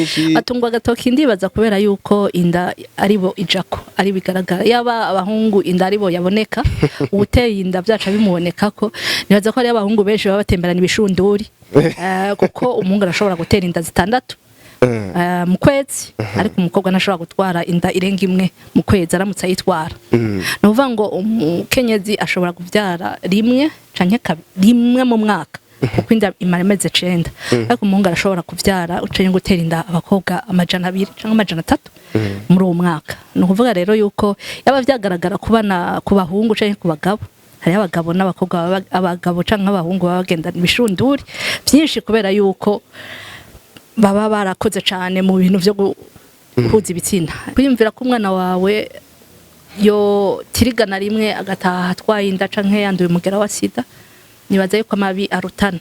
nyinshi atungwa agatoki ndibaza kubera yuko inda aribo ijako ari bigaragara yaba abahungu inda aribo yaboneka uteye inda byaca bimuboneka ko nibaza ko ari abahungu benshi baba batemberana ibishunduri kuko umuhungu arashobora gutera inda zitandatu mu kwezi ariko umukobwa ntashobora gutwara inda irenga imwe mu kwezi aramutse ayitwara no uvuga ngo umukenyezi ashobora kuvyara rimwe canke rimwe mu mwaka kuko inda imara amezi 9 ariko umuhungu arashobora kuvyara ucenye gutera inda abakobwa 200 canke 300 muri uwo mwaka no kuvuga rero yuko yaba vyagaragara kubana ku bahungu canke ku bagabo hari abagabo n'abakobwa abagabo canke abahungu bagendana ibishunduri byinshi kubera yuko baba barakoze cyane mu bintu byo guhuza ibitsina kwiyumvira ko umwana wawe yo tirigana rimwe agataha atwaye inda canke yanduye umugera wa sida nibaza yuko amabi arutana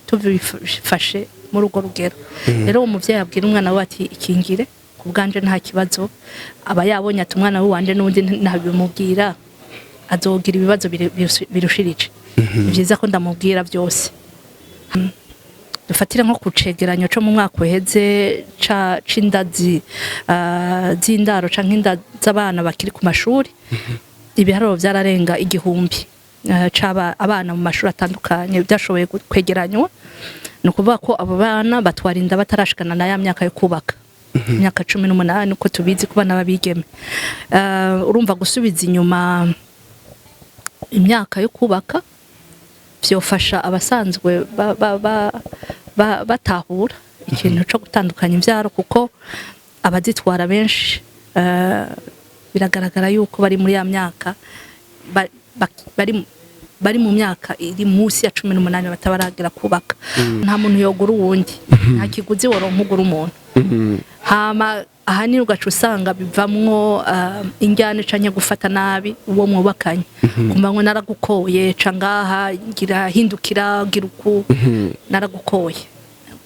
tubifashe muri urwo rugero rero umuvyeyi abwira umwana we ati ikingire kubganje nta kibazo aba yabonye ati umwana we wanje n'undi ntabimubwira azogira ibibazo birushirije byiza ko ndamubwira byose dufatira nko kucegeranyo cyo mu mwaka uheze c'indazi z'indaro canke inda z'abana bakiri ku mashuri ibiharuro byararenga 1000 c'aba abana mu mashuri atandukanye byashoboye kwegeranywa no kuvuga ko abo bana batwara inda batarashikana na ya myaka yo kubaka imyaka 18 uko tubizi ku bana babigeme urumva gusubiza inyuma imyaka yo kubaka byofasha abasanzwe batahura ikintu cyo gutandukanya imbyaro kuko abazitwara benshi biragaragara yuko bari muri ya myaka bari mu myaka iri munsi ya 18 batabaragira kubaka nta muntu yogura uwundi nta kiguzi woronka ugura umuntu hama ahanini ugaca usanga bivamwo injyane canke gufata nabi uwo mwubakanye kumva ngo naragukoye cangaha ngira hindukira gira uku naragukoye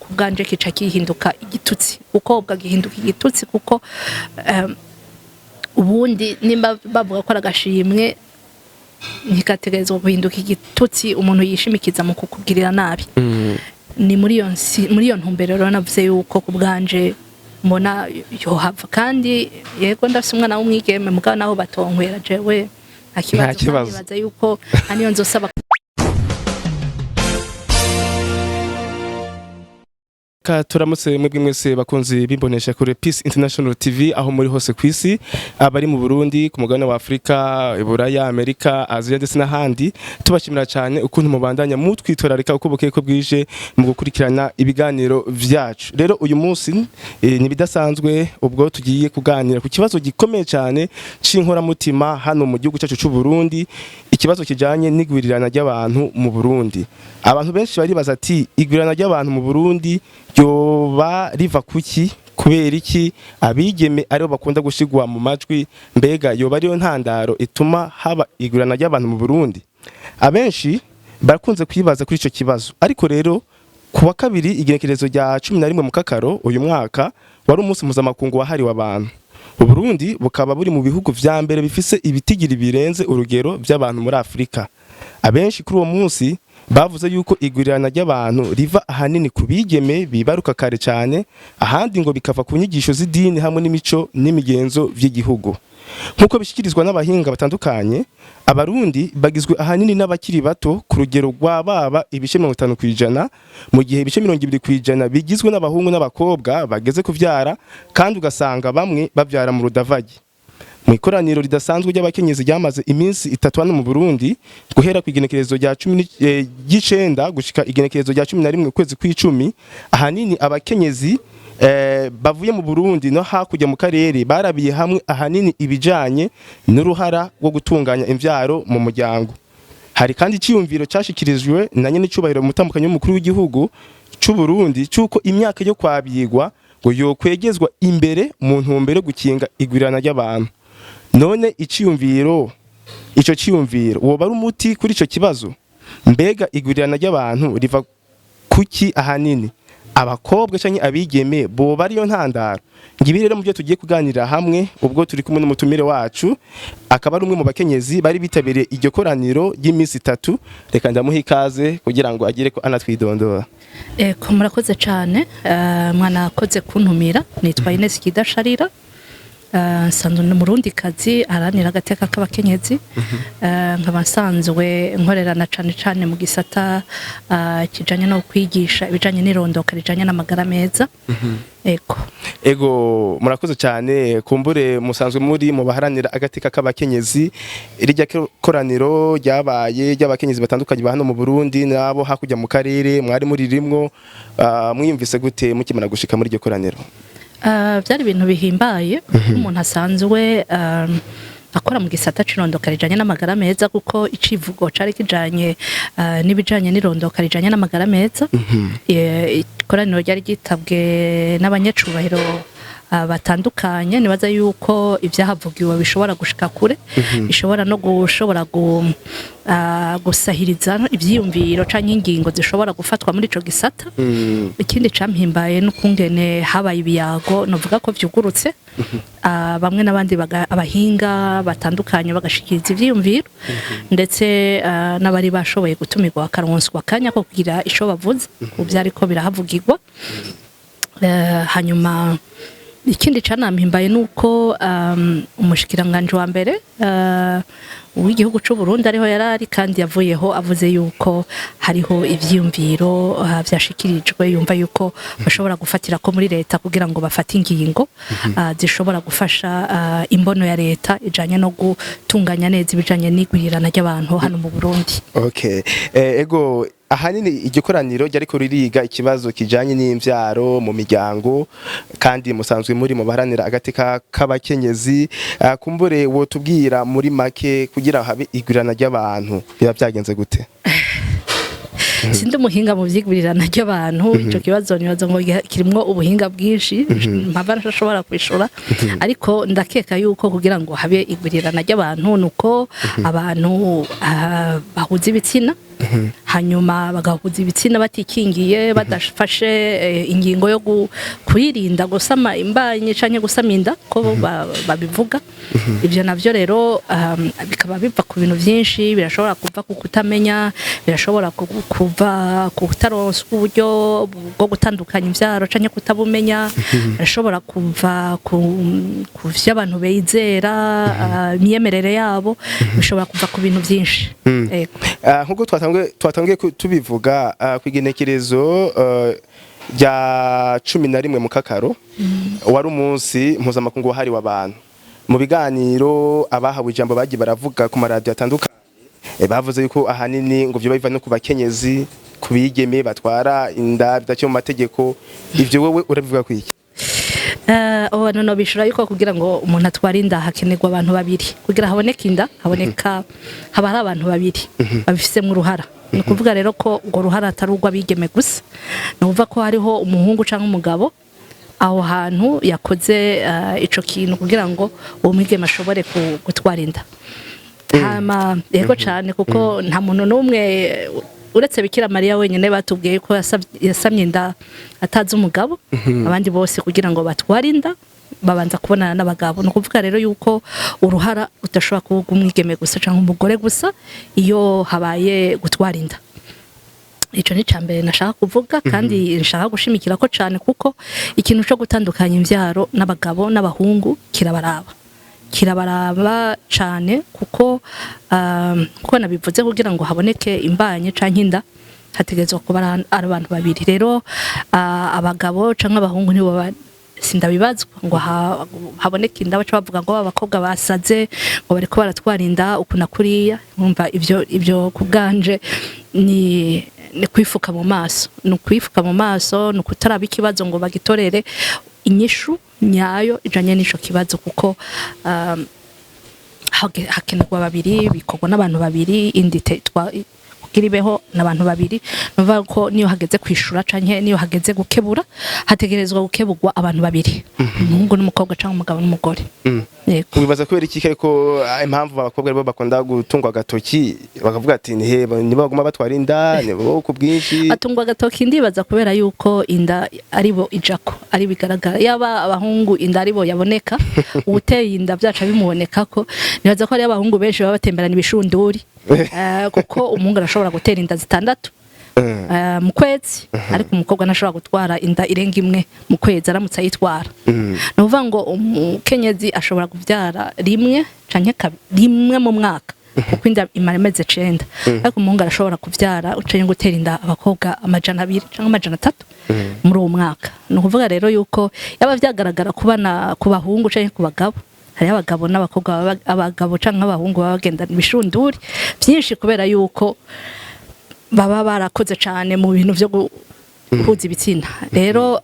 kubganje kica kihinduka igitutsi ukobwa gihinduka igitutsi kuko ubundi nimba bavuga ko aragashimwe nikategerezwa guhinduka igitutsi umuntu yishimikiza mu kukugirira nabi ni muri iyo ntumbero rero navuze yuko kubganje mbona yohava kandi yego ndafise umwana w'umwigeme mugabo naho batonkwera jewe nta kibazo baza yuko aniyo nzosaba turamutse mwebwe mwese bakunzi bimbonesha kuri Peace International TV aho muri hose kwisi abari mu Burundi ku mugabane wa Afrika Iburaya Amerika Aziya ndetse n'ahandi tubashimira cyane ukuntu mubandanya mutwitorarika uko bukeye ko bwije mu gukurikirana ibiganiro vyacu rero uyu munsi ni bidasanzwe ubwo tugiye kuganira ku kibazo gikomeye cyane c'inkora mutima hano mu gihugu cyacu cy'u Burundi ikibazo kijanye n'igwirirana ry'abantu mu Burundi abantu benshi bari baza ati igwirirana ry'abantu mu Burundi yoba riva kuki kubera iki abigeme aribo bakunda gushigwa mu majwi mbega yoba ariyo ntandaro ituma haba igurana ry'abantu mu Burundi abenshi barakunze kwibaza kuri ico kibazo ariko rero kuwa kabiri igenekerezo rya 11 mu kakaro uyu mwaka wari umunsi mpuzamakungu wahariwe abantu u Burundi bukaba buri mu bihugu vya mbere bifise ibitigiri birenze urugero by'abantu muri Afrika abenshi kuri uwo munsi bavuze yuko igwirirana ry'abantu riva ahanini kubigeme bibaruka kare cyane ahandi ngo bikava ku nyigisho z'idini hamwe n'imico n'imigenzo by'igihugu nkuko bishikirizwa n'abahinga batandukanye abarundi bagizwe ahanini n'abakiri bato ku rugero rw'ababa ibice 50% mu gihe ibice 20% bigizwe n'abahungu n'abakobwa bageze kuvyara kandi ugasanga bamwe bavyara mu rudavagi mu ikoraniro ridasanzwe ry'abakenyezi ryamaze iminsi 3 hano mu Burundi guhera ku igenekerezo rya 19 gushika igenekerezo rya 11 kwezi kw'icumi ahanini abakenyezi bavuye mu Burundi no hakujya mu karere barabiye hamwe ahanini ibijanye n'uruhara rwo gutunganya imvyaro mu muryango hari kandi ciyumviro cyashikirijwe na nyene cyubahiro mutambukanyo mukuru w'igihugu cy'u Burundi cyuko imyaka yo kwabiyigwa ngo yokwegezwa imbere mu ntumbero gukinga igwirirana ry'abantu none ico ciyumviro woba ari umuti kuri ico kibazo mbega igwirirana ry'abantu riva kuki ahanini abakobwa canke abigeme bo bari yo ntandaro. Ngibi rero mu byo tugiye kuganira hamwe ubwo turi kumwe n'umutumire wacu akaba ari umwe mu bakenyezi bari bitabiriye iryo koraniro ry'iminsi 3. Reka ndamuha ikaze kugira ngo agire ko anatwidondora. Ko murakoze cyane, mwana akoze kuntumira. Nitwa Ines Kidasharira, nsanzwe n'umurundi kazi aranira agateka k'abakenyezi. Nkaba nsanzwe nkorerana cyane mu gisata kijanye no kwigisha ibijanye n'irondoka rijanye n'amagara meza. Ego murakoze cyane, kumbure musanzwe muri mu baharanira agateka k'abakenyezi. Irya koraniro ryabaye ry'abakenyezi batandukanye ba hano mu Burundi nabo hakujya mu karere mwari muri rimwo, mwiyumvise gute mukimana gushika muri iryo koraniro? Byari ibintu bihimbaye umuntu asanzwe akora mu gisata c'irondoka rijanye n'amagara meza, kuko icivugo cari kijanye n'ibijanye n'irondoka rijanye n'amagara meza. Ikoraniro ryari gitabwe n'abanyacubahiro batandukanye. Nibaza yuko ibyahavugiwe bishobora gushika kure, bishobora no gushobora gusahiriza ivyiyumviro canke ingingo zishobora gufatwa muri ico gisata. Ikindi campimbaye n'ukungene habaye ibiyago novuga ko vyugurutse, bamwe n'abandi abahinga batandukanye bagashikiriza ivyiyumviro, ndetse n'abari bashoboye gutumirwa bakaronswa akanya ko kugira ico bavuze uvyariko birahavugirwa. Hanyuma ikindi canampimbaye nuko umushikiranganje wa mbere w'igihugu c'u Burundi ariho yarari, kandi yavuyeho avuze yuko hariho ivyiyumviro vyashikirijwe yumva yuko bashobora gufatira ko muri leta kugira ngo bafate ingingo zishobora gufasha imbono ya leta ijanye no gutunganya neza ibijanye n'igwirirana ry'abantu hano mu Burundi. Ego ahanini igikoraniro ryariko ririga ikibazo kijanye n'imvyaro mu miryango, kandi musanzwe muri mu baharanira agateka k'abakenyezi. Kumbure wo tubwira muri make kugira habe igwirirana ry'abantu biba byagenze gute? Sindi umuhinga mu vyigwirirana ry'abantu, ico kibazo nibaza ngo kirimwo ubuhinga bwinshi mpava ntashobora kwishura, ariko ndakeka yuko kugira ngo habe igwirirana ry'abantu nuko abantu bahuza ibitsina, hanyuma bagahuza ibitsina batikingiye, badafashe ingingo yo kwirinda gusama imbanyi canke gusama inda ko babivuga. Ivyo navyo rero bikaba biva ku bintu vyinshi, birashobora kuva ku kutamenya, birashobora kuva ku kutaronswa uburyo bwo gutandukanya imvyaro canke kutabumenya, birashobora kuva ku vy'abantu bizera, imyemerere yabo, bishobora kuva ku bintu vyinshi. Nkuko twatangiye tubivuga kwigenekerezo rya 11 mu Kakaro, wari umunsi mpuzamakungu wahariwe abantu. Mu biganiro abahawe ijambo bagiye baravuga ku maradiyo atandukanye, bavuze yuko ahanini ngo byo biva no ku bakenyezi, ku bigeme batwara inda bidaciye mu mategeko. Ivyo wowe urabivuga kwiki? None bishura yuko kugira ngo umuntu atwara inda hakenerwa abantu babiri, kugira haboneka inda haboneka haba hari abantu babiri babifisemo uruhara. Ni kuvuga rero ko ngo ruhara atari urw'abigeme gusa, ni ukuvuga ko hariho umuhungu cyangwa umugabo aho hantu yakoze ico kintu kugira ngo uwo mwigeme ashobore gutwara inda. Yego cyane, kuko nta muntu n'umwe uretse Bikira Mariya wenyine batubwiye ko yasamye inda atazi umugabo. Abandi bose kugira ngo batware inda babanza kubonana n'abagabo. No kuvuga rero yuko uruhara utashobora kuvuga umwigeme gusa cyangwa umugore gusa iyo habaye gutwara inda. Ico ni cambere nashaka kuvuga, kandi nshaka gushimikira ko cyane, kuko ikintu cyo gutandukanya imvyaro n'abagabo n'abahungu kirabaraba cyane, kuko nabivuze kugira ngo haboneke imbanye canke inda hategezwa kuba ari abantu babiri. Rero abagabo canke abahungu nibo sindabibazwa ngo haboneke inda baca bavuga ngo abakobwa basaze ngo bariko baratwara inda ukuna kuriya. Umva ivyo kubganje ni kwifuka mu maso, ni kutaraba ikibazo ngo bagitorere inyishu nyayo ijanye n'ico kibazo, kuko hakenerwa babiri, bikorwa n'abantu babiri, kugira ibeho n'abantu babiri nuvuga ko niyo hageze kwishura canke niyo hageze gukebura hategerezwa gukeburwa abantu babiri umuhungu n'umukobwa canke umugabo n'umugore. Yego wibaza kubera iki ariko impamvu abakobwa aribo bakunda gutungwa agatoki bakavuga ati nibo baguma batwara inda nibo ku bwinshi atungwa agatoki ndibaza kubera yuko inda aribo ijako ari bigaragara yaba abahungu inda aribo yaboneka uteye inda byaca bimuboneka ko nibaza ko ari abahungu benshi baba batemberana ibishunduri kuko umuhungu arashobora gutera inda zitandatu mu kwezi ariko umukobwa ntashobora gutwara inda irenga imwe mu kwezi aramutse ayitwara nuvuga ngo umukenyezi ashobora kuvyara rimwe canke rimwe mu mwaka kuko inda imara amezi 9 ariko umuhungu arashobora kuvyara ucenye gutera inda abakobwa 200 canke 300 muri uwo mwaka ni ukuvuga rero yuko yaba vyagaragara kubana ku bahungu canke ku bagabo hari abagabo n'abakobwa abagabo canke abahungu baba bagendana ibishunduri byinshi kubera yuko baba barakoze cyane mu bintu byo guhuza ibitsina rero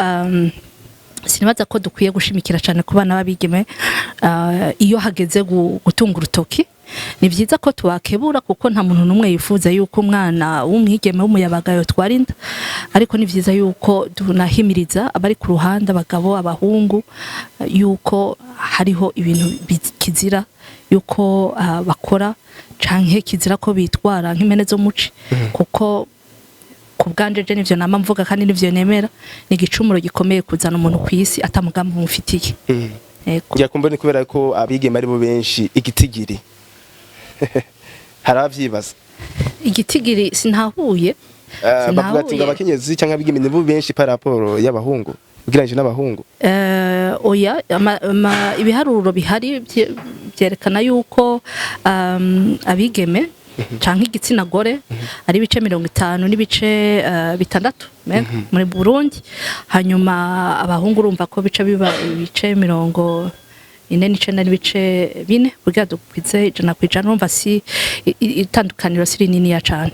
sinibaza ko dukwiye gushimikira cyane ku bana babigeme iyo hageze gutunga urutoki ni byiza ko tuwakebura kuko nta muntu n'umwe yifuza yuko umwana w'umwigeme w'umuyabaga yotwara inda ariko ni byiza yuko tunahimiriza abari ku ruhande abagabo abahungu yuko hariho ibintu kizira yuko bakora canke kizira ko bitwara nk'imene zo muci kuko ku bwanje je nivyo nama mvuga kandi nivyo nemera ni igicumuro gikomeye kuzana umuntu kwisi atamugambo mufitiye yego ngira kumbe ni kubera ko abigeme ari bo benshi igitigiri haravyibaza igitigiri sintahuye bavuga ati abakenyezi canke abigeme ni bo benshi par rapport y'abahungu ugereranyije n'abahungu oya ibiharuro bihari byerekana yuko abigeme canke igitsina gore ari ibice 50 n'ibice 6 muri Burundi hanyuma abahungu urumva ko bice biba ibice 40 n'ibice 4 kugira dukwize ijana kwijana urumva si itandukaniro siri nini ya cane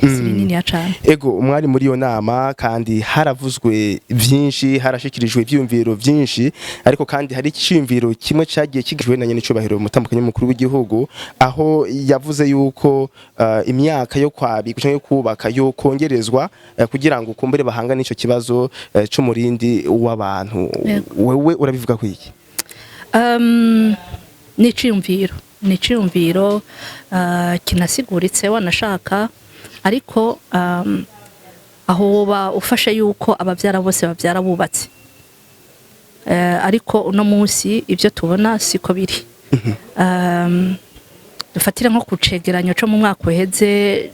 ego umwari muri yo nama kandi haravuzwe byinshi harashikirijwe ivyumviro byinshi ariko kandi hari ikimviro kimwe cyagiye kigijwe na nyene cubahiro mutambukanye mukuru w'igihugu aho yavuze yuko imyaka yo kwabika canke kubaka yo kongerezwa kugira ngo kumbere bahangane ico kibazo c'umurindi w'abantu wewe urabivuga kwiki ni iciyumviro kinasiguritse wanashaka ariko aho ufashe yuko abavyara bose bavyara bubatse ariko uno munsi ibyo tubona siko biri dufatira nko kucegeranyo cyo mu mwaka uheze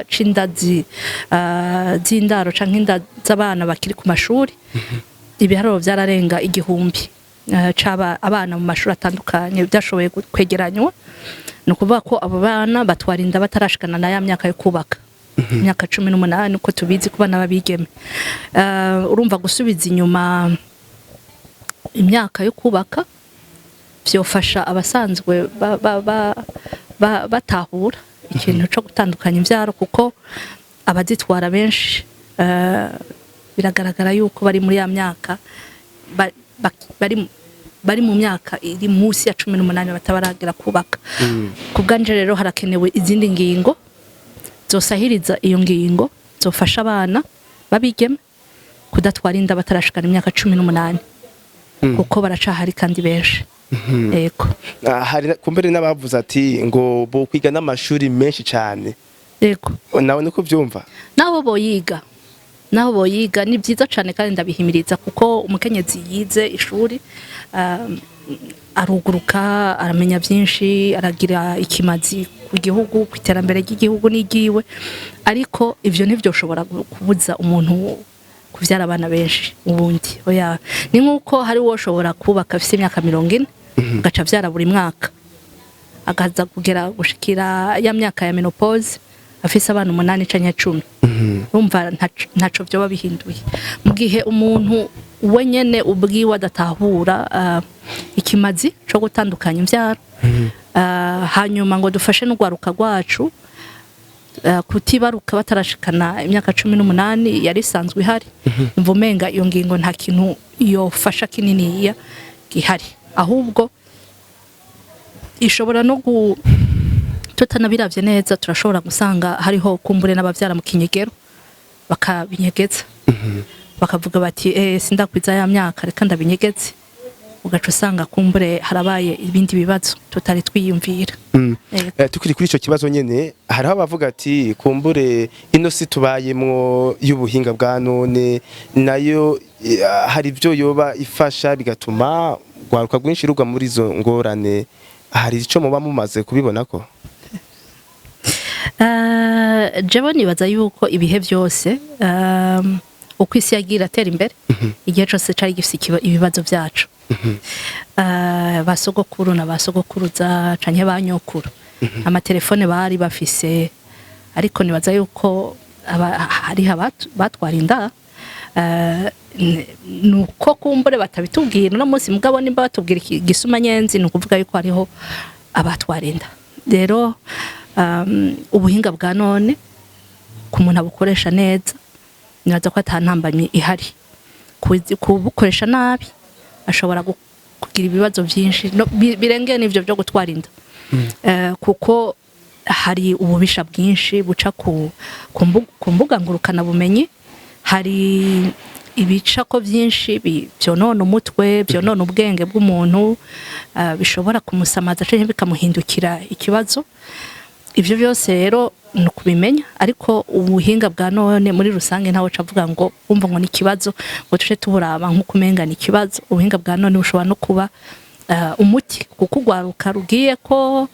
c'indazi z'indaro canke inda z'abana bakiri ku mashuri ibiharuro byararenga 1000 caba abana mu mashuri atandukanye byashoboye kwegeranywa no kuvuga ko abo bana batwarinda batarashikana na ya myaka yo kubaka imyaka 18 uko tubizi ku bana babigeme urumva gusubiza inyuma imyaka yo kubaka byofasha abasanzwe batahura ikintu cyo gutandukanya imbyaro kuko abazitwara benshi biragaragara yuko bari muri ya myaka bari mu myaka iri munsi ya 18 batabaragira kubaka kubganje rero harakenewe izindi ngingo zosahiriza iyo ngingo zofasha abana babigeme kudatwara inda batarashikana imyaka 18 kuko baracahari kandi benshi eko hari kumbere n'abavuze ati ngo bo kwiga n'amashuri menshi cyane eko nawe niko byumva nabo boyiga ni byiza cyane kandi ndabihimiriza kuko umukenyezi yize ishuri aruguruka aramenya byinshi aragira ikimazi ku gihugu ku iterambere ry'igihugu n'igiwe ariko ivyo ntivyoshobora kubuza umuntu kuvyara abana benshi ubundi oya ni nkuko hari woshobora kubaka afite imyaka 40 gaca vyara buri mwaka agaza kugera gushikira ya myaka ya menopause afise abana 8 canke 10 urumva ntaco byo babihinduye mu gihe umuntu wenyene ubwiwe adatahura ikimazi cyo gutandukanya imbyaro hanyuma ngo dufashe n'ugwaruka rwacu kutibaruka batarashikana imyaka 18 yari sanzwe ihari mvumenga iyo ngingo nta kintu yofasha kinini gihari ahubwo ishobora no tutanabiravye neza turashobora gusanga hariho kumbure n'abavyara mu kinyegero bakabinyegeza bakavuga bati sindakwiza ya myaka reka ndabinyegeze ugaca usanga kumbure harabaye ibindi bibazo tutari twiyumvira. Tukiri kuri ico kibazo nyene hariho abavuga ati kumbure ino si tubayemwo y'ubuhinga bwa none nayo hari ibyo yoba ifasha bigatuma gwaruka rwinshi rugwa muri izo ngorane, hari ico muba mumaze kubibona ko? Jewe nibaza yuko ibihe byose uko isi yagira atera imbere igihe cyose cari gifise ibibazo vyacu basogokuru na basogokuruza canke banyokuru amatelefone bari bafise, ariko nibaza yuko hari batwara inda nuko kumbure batabitubwira no munsi mugabo nimba batubwira igisuma nyenzi nukuvuga yuko hariho abatwara inda. Rero ubuhinga bwa none ku muntu abukoresha neza nibaza ko atantambamye ihari, kubukoresha nabi ashobora kugira ibibazo byinshi birengeye n'ivyo byo gutwara inda kuko hari ububisha bwinshi buca ku mbuga ngurukana bumenyi, hari ibicako byinshi byonona umutwe byonona ubwenge bw'umuntu bishobora kumusamaza canke bikamuhindukira ikibazo. Ivyo byose rero no kubimenya, ariko ubuhinga bwa none muri rusange ntawe cavuga ngo umva ngo ni kibazo ngo tuje tuburaba nko kumenga ni kibazo. Ubuhinga bwa none bushobora no kuba umuti kuko ugwaruka rugiye ko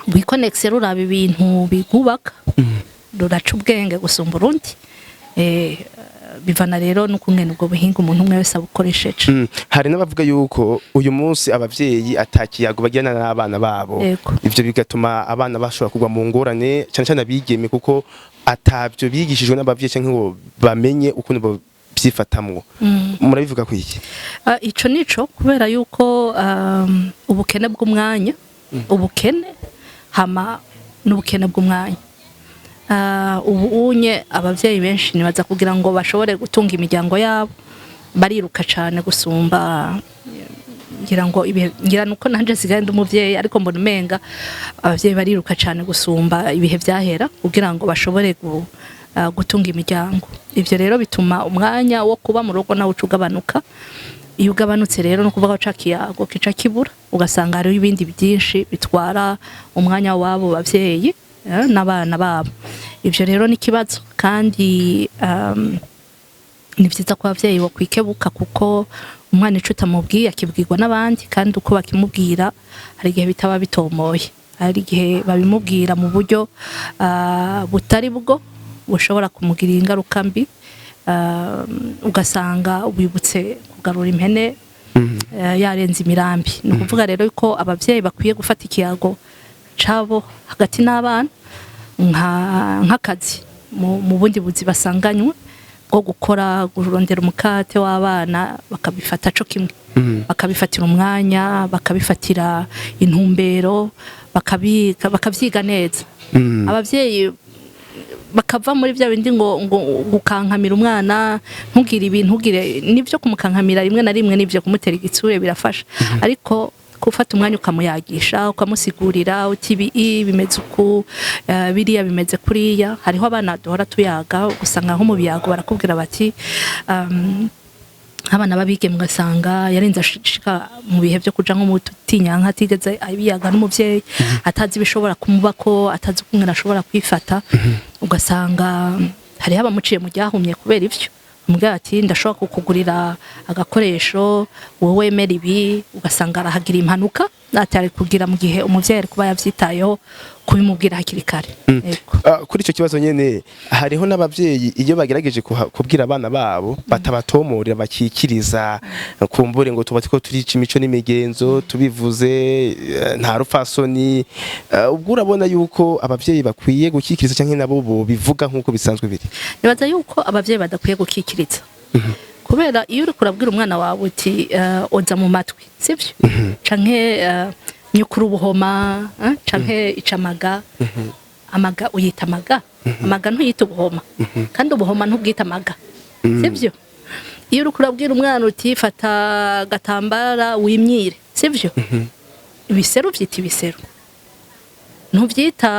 bwikonexe ruraba ibintu bigubaka ruraca ubwenge gusumba urundi. Bivana rero n'ukungene ubwo buhinga umuntu umwe wese abukoresheje. Hari n'abavuga yuko uyu munsi abavyeyi atakiyago bagirana n'abana babo, ivyo bigatuma abana bashobora kugwa mu ngorane cyane cyane abigeme kuko atavyo bigishijwe n'abavyeyi canke ngo bamenye ukuntu bo byifatamwo. Murabivuga ku iki? Ico nico kubera yuko ubukene bw'umwanya ubukene hama n'ubukene bw'umwanya ubu unye abavyeyi benshi nibaza kugira ngo bashobore gutunga imiryango yabo bariruka cyane gusumba ngira nuko nanje sigaye ndumuvyeyi ariko mbona umenga abavyeyi bariruka cyane gusumba ibihe vyahera kugira ngo bashobore gutunga imiryango. Ivyo rero bituma umwanya wo kuba mu rugo nawo ugabanuka. Iyo ugabanutse rero no kuvuga ko cakiyago kica kibura ugasanga hari ibindi byinshi bitwara umwanya wabo bavyeyi n'abana babo. Ivyo rero ni kibazo kandi ni vyiza ko abavyeyi bo kwikebuka kuko umwana ico utamubwiye akibwirwa n'abandi, kandi uko bakimubwira hari igihe bitaba bitomoye, hari igihe babimubwira mu buryo butari bwo bushobora kumugirira ingaruka mbi, ugasanga wibutse kugarura impene yarenze imirambi. Ni ukuvuga rero ko abavyeyi bakwiye gufata ikiyago cabo hagati n'abana nk'akazi mu bundi buzi basanganywe bwo gukora kurondera umukate w'abana bakabifata co kimwe, bakabifatira umwanya, bakabifatira intumbero, bakavyiga neza. Abavyeyi bakava muri bya bindi ngo gukankamira umwana ntugire ibintu ugire nivyo kumukankamira rimwe na rimwe nivyo kumutera igitsure birafasha, ariko kufata umwanya ukamuyagisha ukamusigurira uti bimeze uku biriya bimeze kuriya. Hariho abana duhora tuyaga gusanga nko mu biyago barakubwira bati abana babige mugasanga yarenze ashika mu bihe byo kuja nko mu tinyanka atigeze abiyaga n'umuvyeyi atazi bishobora kumubako, atazi ukuntu ashobora kwifata, ugasanga hariho abamuciye mu ryahumye kubera ivyo. Umugabo ati ndashobora kukugurira agakoresho wowe wemera ibi, ugasanga arahagira impanuka atari kugira mu gihe umuvyeyi ari kuba yavyitayeho kubimubwira hakiri kare. Kuri ico kibazo nyene hariho n'abavyeyi iyo bagerageje kubwira abana babo batabatomorera bakikiriza kumbure ngo tubati ko turica imico n'imigenzo tubivuze nta rupfasoni. Ubwo urabona yuko abavyeyi bakwiye gukikiriza canke nabo bo bivuga nkuko bisanzwe biri? Nibaza yuko abavyeyi badakwiye gukikiriza kubera iyo uri kurabwira umwana wawe uti oza mu matwi sivyo canke nyukuru ubuhoma canke icamaga amaga uyita amaga amaga ntuyita ubuhoma kandi ubuhoma ntubwita amaga sivyo. Iyo uri kurabwira umwana uti fata gatambara wimyire sivyo, ibiseru vyita ibiseru ntuvyita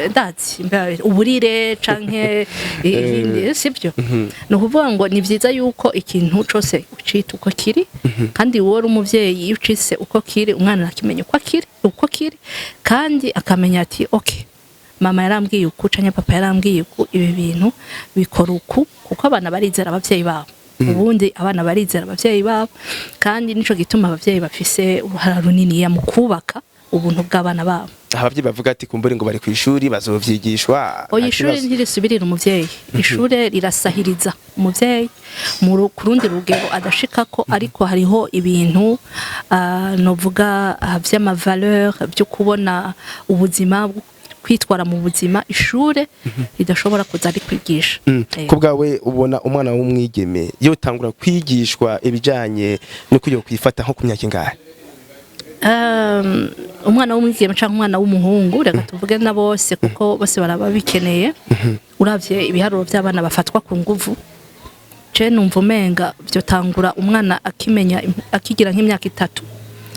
ndazi uburire canke sibyo no kuvuga ngo ni vyiza yuko ikintu cose ucita uko kiri kandi wowe uri umuvyeyi iyo ucise uko kiri umwana akimenya uko kiri kandi akamenya ati okay mama yarambwiye uku canke papa yarambwiye uku ibi bintu bikora uku kuko abana barizera abavyeyi babo ubundi abana barizera abavyeyi babo kandi nico gituma abavyeyi bafise uruhara runini mu kubaka ubuntu bw'abana babo. Abavyeyi bavuga ati kumbure ngo bari ku ishuri bazovyigishwa. Oya ishuri ntirisubirira umuvyeyi. Ishure rirasahiriza umuvyeyi mu kurundi rugero adashikako ariko hariho ibintu novuga vy'ama valeur byo kubona ubuzima kwitwara mu buzima ishure ridashobora kuza ari kwigisha. Ko bwawe ubona umwana w'umwigeme yotangura kwigishwa ibijanye no kuyo kwifata nko ku myaka ingahe? Umwana w'umwigeme canke umwana w'umuhungu reka tuvuge na bose kuko bose baraba bikeneye uravye ibiharuro by'abana bafatwa ku nguvu je numva umenga byo tangura umwana akimenya akigira nk'imyaka 3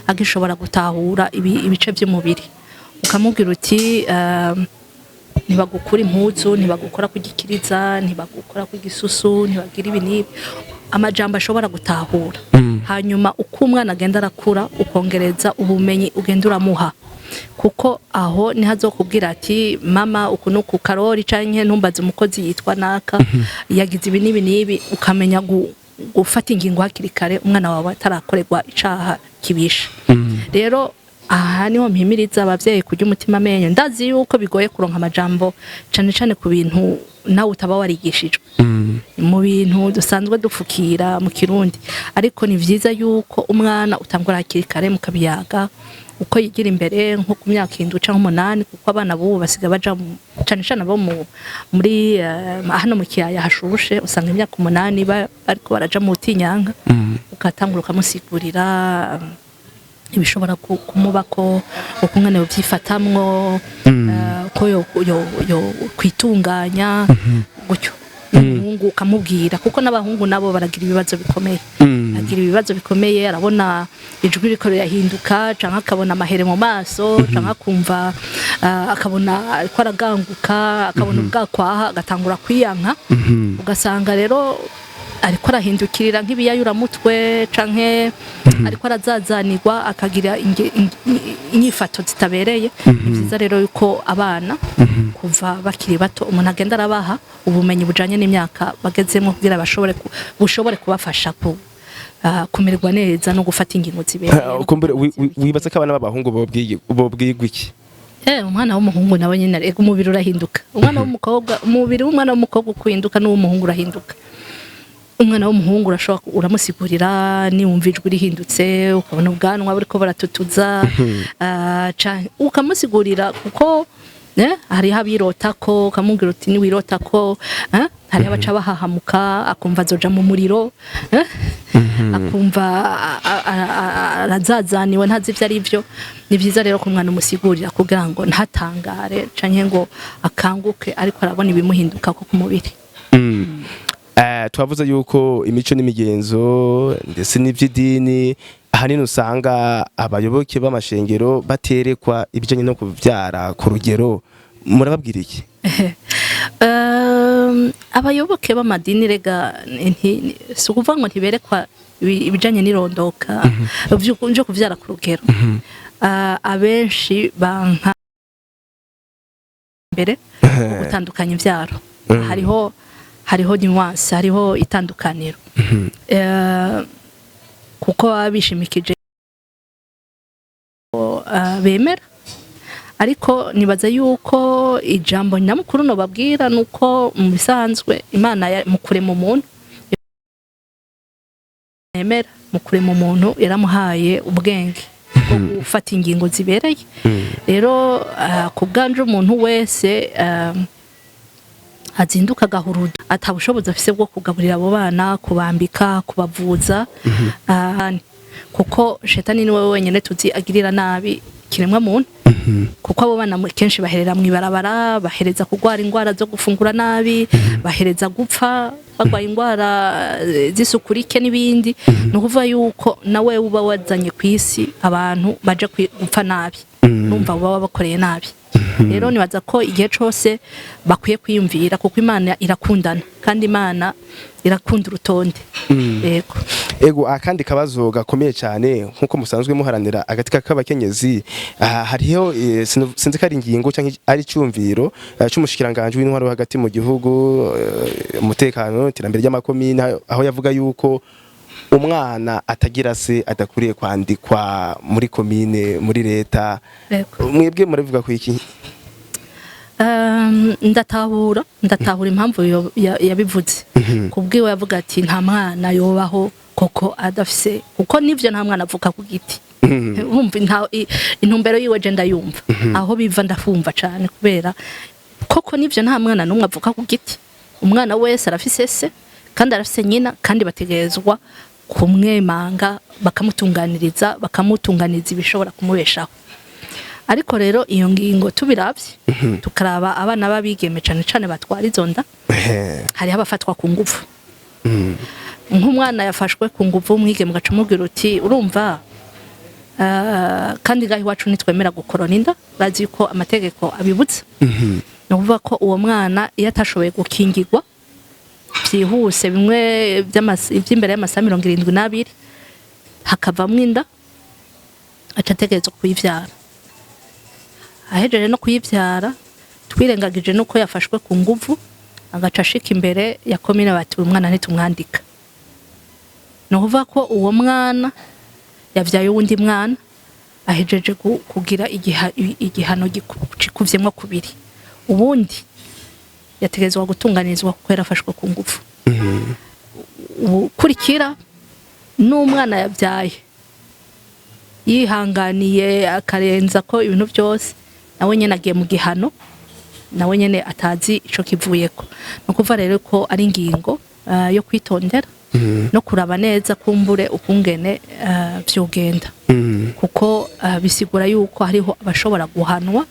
agishobora gutahura ibice by'umubiri ukamubwira uti ntibagukura impuzu ntibagukora kugikiriza ntibagukora kugisusu ntibagira ibinibi amajambo ashobora gutahura hanyuma uko umwana agenda arakura ukongereza ubumenyi ugenda uramuha kuko aho nihazokubwira ati mama ukuno ku Karori canke ntumbaze umukozi yitwa naka yagize ibi nibi ukamenya gufata ingingo hakiri kare umwana wawe atarakorerwa icaha kibisha rero aha niho mpimiriza abavyeyi kujya umutima amenyo ndazi yuko bigoye kuronka amajambo cane ku bintu nawe utaba warigishijwe mu bintu dusanzwe dufukira mu Kirundi ariko ni vyiza yuko umwana utangura hakiri kare mu kabiyaga uko yigira imbere nko ku myaka 7 canke 8 kuko abana bubu basiga baja cane abo muri hano mu kiyaya hashushe usanga imyaka 8 bariko baraja mu Tinyanka ukatangura ukamusigurira ibishobora kumubako ukungane byifatamwo ko yo kwitunganya gutyo umuhungu ukamubwira kuko n'abahungu nabo baragira ibibazo bikomeye arabona ijwi riko yahinduka canka akabona amahere mu maso canka kumva akabona ariko araganguka akabona ubwakwaha agatangura kwiyanka ugasanga rero ariko arahindukirira nk'ibiyayura mutwe canke ariko arazazanirwa akagira inyifato zitabereye byiza rero yuko abana kuva bakiri bato umuntu agenda arabaha ubumenyi bujanye n'imyaka bagezemo kugira bushobore kubafasha kumererwa neza no gufata ingingo zibereye. Kumbure wibaza ko abana b'abahungu bobwigwa iki? Umwana w'umuhungu nawe nyine rego umubiri urahinduka umwana w'umukobwa umubiri w'umwana w'umukobwa kuhinduka n'uw'umuhungu urahinduka umwana w'umuhungu uramusigurira niwumva ijwi rihindutse ukabona ubwanwa buriko baratutuza ukamusigurira kuko hari habirotako ukamubwira uti ni wirotako hari abaca bahahamuka akumva azoja mu muriro akumva arazazaniwe ntazi ivyo ari byo ni vyiza rero ko umwana umusigurira kugira ngo ntatangare canke ngo akanguke ariko arabona ibimuhinduka ko ku mubiri. Twavuze yuko imico n'imigenzo ndetse n'ivy'idini ahanini usanga abayoboke b'amashengero baterekwa ibijanye no kuvyara ku rugero murababwira iki? Abayoboke b'amadini rega si ukuvuga ngo ntiberekwa ibijanye n'irondoka byo kuvyara ku rugero abenshi banka mbere gutandukanya ivyaro hariho nuance hariho itandukaniro kuko abishimikije bemera ariko nibaza yuko ijambo nyamukuru no babwira nuko mu bisanzwe Imana mu kurema umuntu yemera mu kurema umuntu yaramuhaye ubwenge bwo gufata ingingo zibereye rero ku bwanje umuntu wese azinduka gahuruda atabushoboza afise bwo kugaburira abo bana kubambika kubavuza kuko shetani niwe wenyene tuzi agirira nabi kiremwa muntu kuko abo bana kenshi baherera mu ibarabara, bahereza kugwara indwara zo gufungura nabi, bahereza gupfa bagwaye indwara z'isuku rike n'ibindi. No kuvuga yuko nawe uba wazanye kwisi abantu baje gupfa nabi, numva baba bakoreye nabi. Rero nibaza ko igihe cyose bakwiye kwiyumvira, kuko Imana irakundana kandi Imana irakunda urutonde. Ego akandi kabazo gakomeye cyane nkuko musanzwe muharanira agatika k'abakenyezi, hariho sinzi kari ingingo cyangwa ari cyumviro cy'umushikiranganje w'intwaro hagati mu gihugu, umutekano, iterambere ry'amakomine, aho yavuga yuko umwana atagira se adakuriye kwandikwa muri komine, muri leta. Mwebwe muravuga ku iki? Ndatahura impamvu yabivuze. Kubwiwe yavuga ati nta mwana yobaho koko adafise, kuko nivyo nta mwana avuka ku giti. Umva intumbero yiwe je ndayumva, aho biva ndafumva cyane, kubera koko nivyo nta mwana numwe avuka ku giti. Umwana wese arafise se kandi arafise nyina, kandi bategerezwa kumwemanga, bakamutunganiriza ibishobora kumubeshaho. Ariko rero iyo ngingo tubiravye tukaraba abana babigeme cyane batwara izo nda, hari abafatwa ku ngufu. Nk'umwana yafashwe ku ngufu, umwigeme gacumubwira uti urumva, kandi gahi wacu nitwemera gukorona inda, bazi ko amategeko abibutsa. No kuvuga ko uwo mwana iyo atashoboye gukingirwa byihuse, bimwe by'imbere y'amasaha 72 hakavamwe inda, acategerezwa kuyivyara. Ahejeje no kuyivyara, twirengagije nuko yafashwe ku nguvu, agaca ashika imbere ya komine bati umwana ntitumwandika. No kuvuga ko uwo mwana yavyaye uwundi mwana, ahejeje kugira igihano gikuvyemwo kubiri. Ubundi yategezwa gutunganirizwa kuko yarafashwe ku nguvu. Ukurikira n'umwana yavyaye yihanganiye akarenza ko ibintu byose, nawe nyene agiye mu gihano, nawe nyene atazi ico kivuyeko. No kuva rero ko ari ingingo yo kwitondera no kuraba neza kumbure ukungene vyogenda, kuko bisigura yuko hariho abashobora guhanwa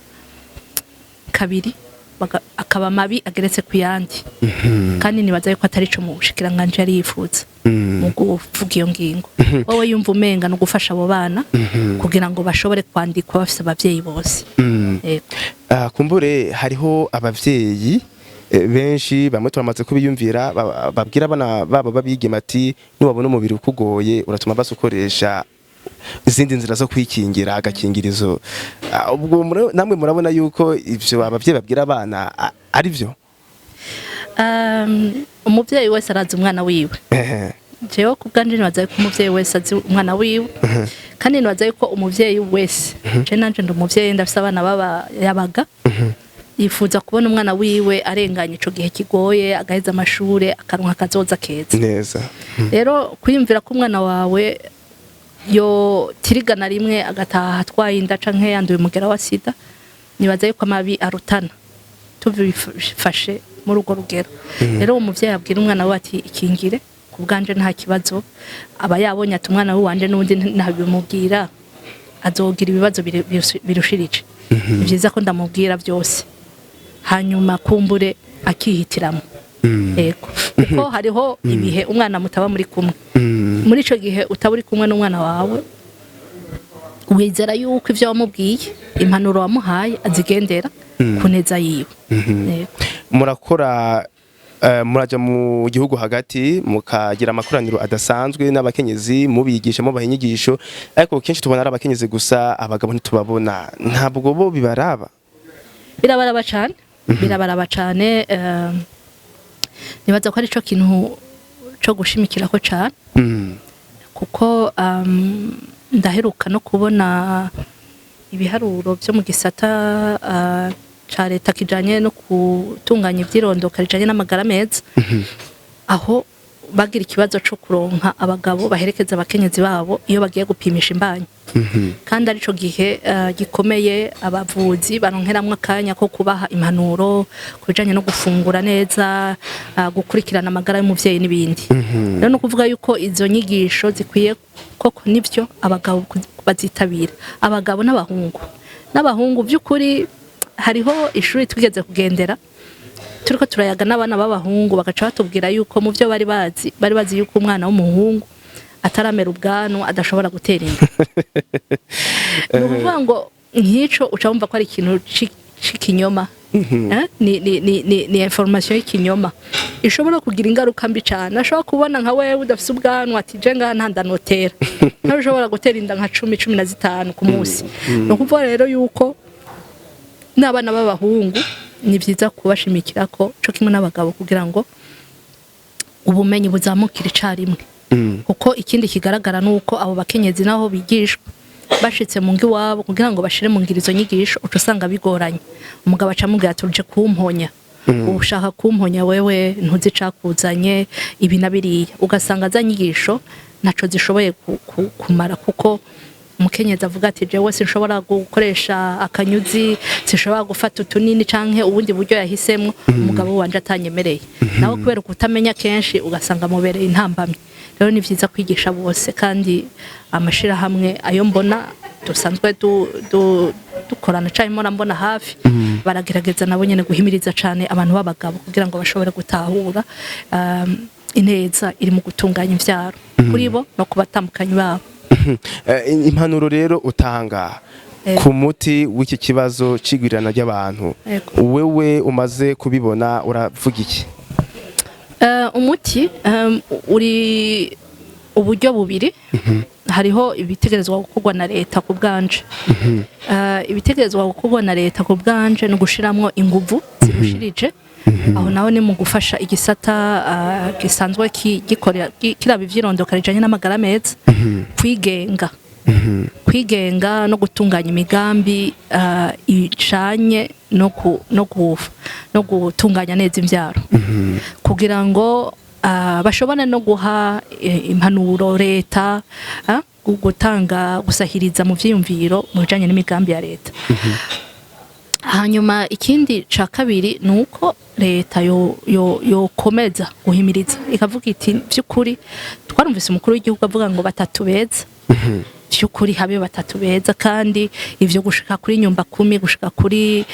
kabiri akaba mabi ageretse ku yandi. Kandi nibaza yuko atari ico mu bushikiranganje yari yifuza mu kuvuga iyo ngingo. Wowe yumva umenga no gufasha abo bana kugira ngo bashobore kwandikwa bafise abavyeyi bose. Kumbure hariho abavyeyi benshi bamwe turamaze kubiyumvira, babwira abana babo babigema ati niwabona umubiri ukugoye uratuma basukoresha izindi nzira zo kwikingira, agakingirizo. Ubwo namwe murabona yuko ivyo abavyeyi babwira abana ari byo? Umuvyeyi wese arazi umwana wiwe. Jewe kubganje nibaza yuko umuvyeyi wese azi umwana wiwe, kandi nibaza yuko umuvyeyi wese, je nanje ndi umuvyeyi ndafise abana baba yabaga, yifuza kubona umwana wiwe arenganye ico gihe kigoye, agaheza amashure, akaronka kazoza keza neza. Rero kwiyumvira ko umwana wawe yo tirigana rimwe agataha atwaye inda canke yanduye umugera wa sida, nibaza yuko amabi arutana tubifashe muri urwo rugero. Rero umuvyeyi abwira umwana we ati ikingire, kubganje nta kibazo, aba yabonye ati umwana we wanje n'undi ntabimubwira azogira ibibazo birushirije. Byiza ko ndamubwira byose, hanyuma kumbure akihitiramo. Ego kuko hariho ibihe umwana mutaba muri kumwe, muri ico gihe utaburi kumwe n'umwana wawe, wizera yuko ivyo wamubwiye, impanuro wamuhaye azigendera kuneza yiwe. Murakora muraja mu gihugu hagati mukagira amakoraniro adasanzwe n'abakenyezi, mubigisha mu bahinyigisho, ariko kenshi tubona ari abakenyezi gusa, abagabo ntitubabona. Ntabwo bo bibaraba? Birabaraba cyane. Nibaza ko ari cyo kintu cyo gushimikira ko cyane, kuko ndaheruka no kubona ibiharuro byo mu gisata ca leta kijanye no gutunganya ivyirondoka rijanye n'amagara meza, aho bagira ikibazo cyo kuronka abagabo baherekeza abakenyezi babo iyo bagiye gupimisha imbanyi. Kandi arico gihe gikomeye abavuzi baronkeramwe akanya ko kubaha impanuro kubijanye no gufungura neza, gukurikirana amagara y'umuvyeyi n'ibindi. Rero no kuvuga yuko izo nyigisho zikwiye koko nivyo abagabo bazitabira, abagabo n'abahungu n'abahungu by'ukuri hariho ishuri twigeze kugendera turiko turayaga n'abana b'abahungu bagaca batubwira yuko mu byo bari bazi yuko umwana w'umuhungu ataramera ubwanwa adashobora gutera inda. Ni ukuvuga ngo nk'ico uca wumva ko ari ikintu c'ikinyoma. Ni information y'ikinyoma ishobora kugira ingaruka mbi cyane. Ashobora kubona nka wewe udafise ubwanwa ati je ngaha ntandanotera nawe ushobora gutera inda nka 10-15 ku munsi. No kuvuga rero yuko n'abana b'abahungu ni byiza kubashimikira ko cyo kimwe n'abagabo kugira ngo ubumenyi buzamukire icarimwe. Kuko ikindi kigaragara nuko abo bakenyezi naho bigishwa bashitse mu ngi wabo kugira ngo bashire mu ngirizo nyigisho uco usanga bigoranye. Umugabo acamubwira turuje kumponya, ushaka kumponya wewe ntuzi cakuzanye ibi nabiriya, ugasanga za nyigisho naco zishoboye kumara kuko umukenyezi avuga ati jewe sinshobora gukoresha akanyuzi, sinshobora gufata utunini canke ubundi buryo yahisemo umugabo wanje atanyemereye. Nawe kubera kutamenya kenshi ugasanga mubereye intambamye. Rero ni vyiza kwigisha bose kandi amashira hamwe ayo mbona dusanzwe dukorana cyane mbona hafi baragerageza nabo nyene guhimiriza cane abantu b'abagabo kugira ngo bashobore gutahura ineza iri mu gutunganya imvyaro kuri bo no kubatandukanya babo. Impanuro rero utanga ku muti w'iki kibazo cigwirana ry'abantu wewe umaze kubibona uravuga iki? Umuti uri uburyo bubiri. Hariho ibitegerezwa gukorwa na leta ku bwanje. Ibitegerezwa gukorwa na leta ku bwanje no gushiramwo inguvu zirushirije. Aho naho ni mu gufasha igisata gisanzwe gikorera kiraba ivyirondoka rijanye n'amagara meza kwigenga no gutunganya imigambi icanye no gutunganya neza imvyaro kugira ngo bashobone no guha impanuro leta gusahiriza mu vyiyumviro mu bijanye n'imigambi ya leta. Hanyuma ikindi ca kabiri nuko leta yokomeza guhimiriza ikavuga iti vy'ukuri twarumvise umukuru w'igihugu avuga ngo batatu beza. Vy'ukuri habe batatu beza kandi ivyo gushika kuri nyumba 10 gushika kuri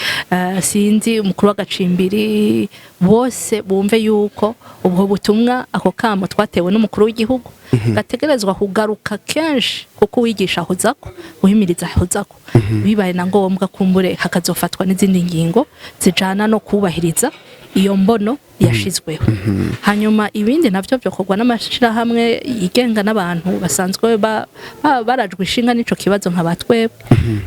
sinzi umukuru w'agacimbiri bose bumve yuko ubwo butumwa ako kamo twatewe n'umukuru w'igihugu gategerezwa kugaruka kenshi kuko wigisha hozako uhimiriza hozako bibaye na ngombwa kumbure hakazofatwa n'izindi ngingo zijana no kubahiriza iyo mbono yashizweho. Hanyuma ibindi navyo byokorwa n'amashira hamwe yigenga n'abantu basanzwe barajwe ishinga n'ico kibazo nk'abatwebwe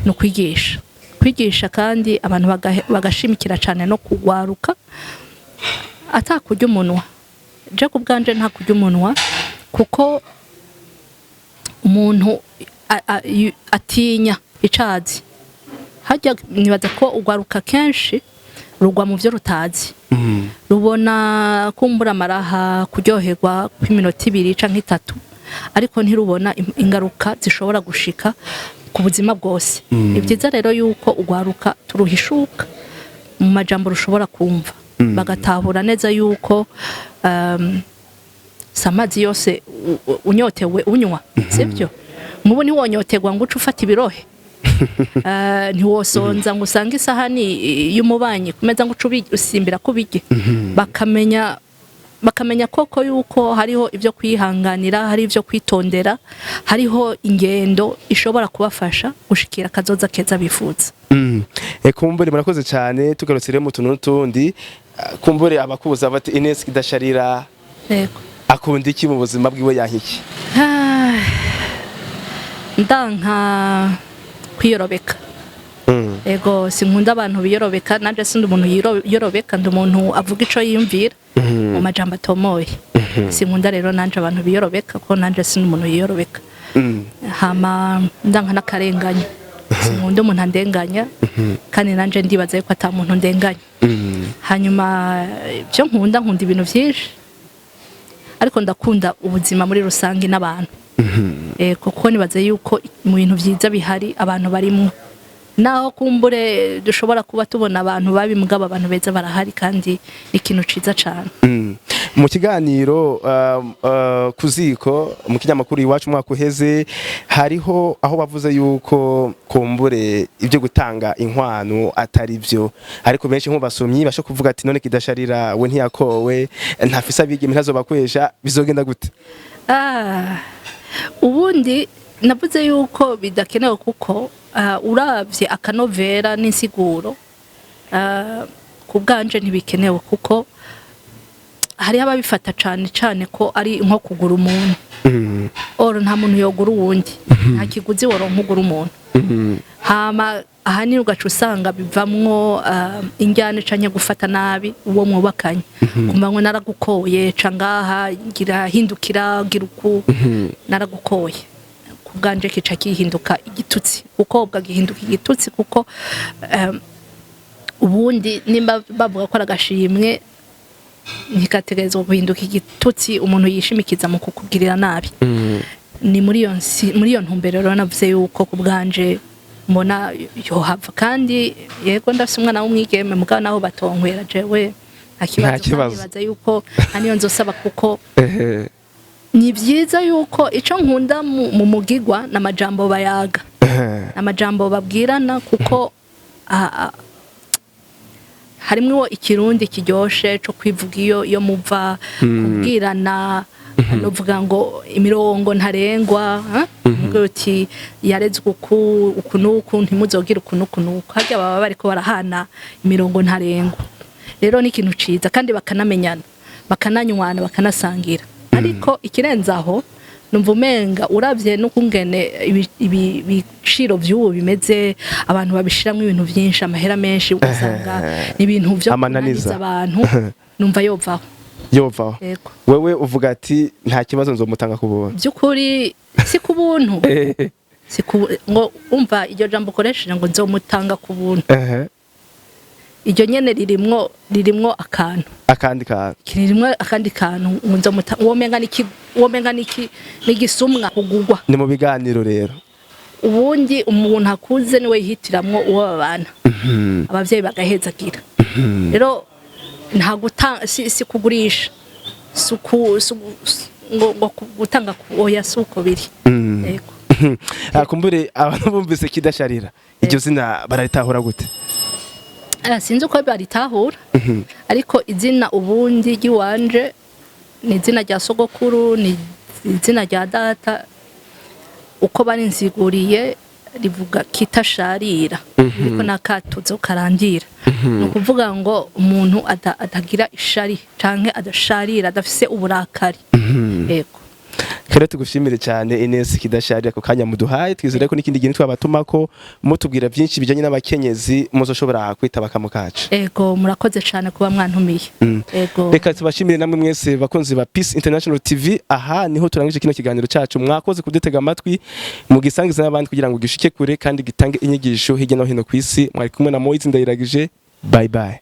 no kwigisha kandi abantu bagashimikira cyane no kugwaruka atakurya umunwa. Je ku bwanje nta kurya umunwa kuko umuntu atinya icazi hajya nibaza ko ugwaruka kenshi rugwa mu byo rutazi rubona kumbura amaraha kuryoherwa kw'iminota 2 canke 3 ariko ntirubona ingaruka zishobora gushika ku buzima bwose. Ni byiza rero yuko ugwaruka turuhishuka mu majambo rushobora kumva bagatahura neza yuko samazi yose unyotewe unywa sivyo mubo ni wonyoterwa ngo ufata ibirohe ntiwosonza ngo usange isahani y'umubanyi kumeza ngo usimbira kubige bakamenya koko yuko hariho ivyo kwihanganira hari ivyo kwitondera hariho ingendo ishobora kubafasha gushikira kazoza keza bifuza. Kumbure murakoze cyane tugarutse rero mu tuntu n'utundi kumbure abakuza bati Ines Kidasharira akunda iki mu buzima bwiwe yankiki? Ndanka kwiyorobeka. Ego sinkunda abantu biyorobeka nanje sindi umuntu yiyorobeka ndi umuntu avuga ico yiyumvira mu majambo atomoye. Sinkunda rero nanje abantu biyorobeka ko nanje sindi umuntu yiyorobeka. Hama ndanka nakarenganya. Sinkunda umuntu andenganya kandi nanje ndibaza yuko ata muntu ndenganya. Hanyuma byo nkunda ibintu byinshi ariko ndakunda ubuzima muri rusange n'abantu. Kuko nibaze yuko mu bintu byiza bihari abantu barimo naho kumbure dushobora kuba tubona abantu babi mugaba abantu beza barahari kandi ikintu ciza cyane. mu kiganiro kuziko mu kinyamakuru iwacu mwaka uheze hariho aho bavuze yuko kumbure ibyo gutanga inkwano atari byo, ariko benshi nk'ubasomyi basho kuvuga ati none Kidasharira we ntiyakowe ntafisa abigeme ntazobakwesha bizogenda gute? Ubundi navuze yuko bidakenewe kuko uravye akanovera n'insiguro ku bwanje ntibikenewe kuko hari ababifata cyane ko ari nko kugura umuntu. Oro nta muntu yogura uwundi, nta kiguzi woronka ugura umuntu. Hama ahanini ugaca usanga bivamwo injyane canke gufata nabi uwo mwubakanye, kumva ngo naragukoye cangaha ngira hindukira gira uku naragukoye. Ku bwanje kica kihinduka igitutsi, ukobwa gihinduka igitutsi kuko ubundi nimba bavuga ko aragashimwe ntikategerezwa guhinduka igitutsi umuntu yishimikiza mu kukugirira nabi. Ni muri iyo ntumbero rero navuze yuko ku bwanje mbona yohava, kandi yego ndafise umwana w'umwigeme mugabo naho batonkwera jewe nta kibazo. Baza yuko aniyo nzosaba kuko ni byiza yuko ico nkunda mu mugigwa n'amajambo bayaga, amajambo babwirana kuko harimwo ikirundi kiryoshe cyo kwivuga iyo muva kubwirana, novuga ngo imirongo ntarengwa, ngo uti yareze uku nuku ntimuzogira uku nuku nuku, harya baba bariko barahana imirongo ntarengwa. Rero ni ikintu ciza kandi bakanamenyana bakananywana bakanasangira. Ariko ikirenzaho numva umenga uravye n'ukungene ibiciro by'ubu bimeze, abantu babishiramwe ibintu byinshi, amahera menshi, ugasanga n'ibintu byo kunaniza abantu, numva yovaho. Yego. Wewe uvuga ati nta kibazo nzomutanga ku buntu. Byukuri si ku buntu. Ngo umva iryo jambo koresheje ngo nzomutanga ku buntu. Iryo nyene ririmwo akantu. Kirimwo akandi kantu ngo nzomutanga, womenga n'igisumwa kugugwa. Ni mu biganiro rero. Ubundi umuntu akuze niwe yihitiramwo uwo babana. Abavyeyi bagahezagira. Rero nta gutanga si kugurisha, ngo gutanga oya suko biri. Yego. Kumbure abantu bumvise Kidasharira iryo zina bararitahura gute? Sinzi uko baritahura, ariko izina ubundi giwanje ni izina rya sogokuru, ni izina rya data, uko barinsiguriye rivuga Kitasharira, ariko nakatuzo karangira. No kuvuga ngo umuntu atagira ishari canke adasharira, adafise uburakari. Yego. Kare tugushimire cyane Ines Kidasharira ko kanya muduhaye, twizere ko n'ikindi gihe twabatumako mutubwira byinshi bijanye n'abakenyezi muzoshobora kwitaba kamukacu. Ego, murakoze cyane kuba mwantumiye. Ego. Reka tubashimire namwe mwese bakunzi ba Peace International TV. Aha niho turangije kino kiganiro cyacu, mwakoze kudutega amatwi mugisangiza n'abandi kugira ngo gishike kure kandi gitange inyigisho hirya no hino kwisi. Mwari kumwe na Moiz Ndayiragije. Bye bye.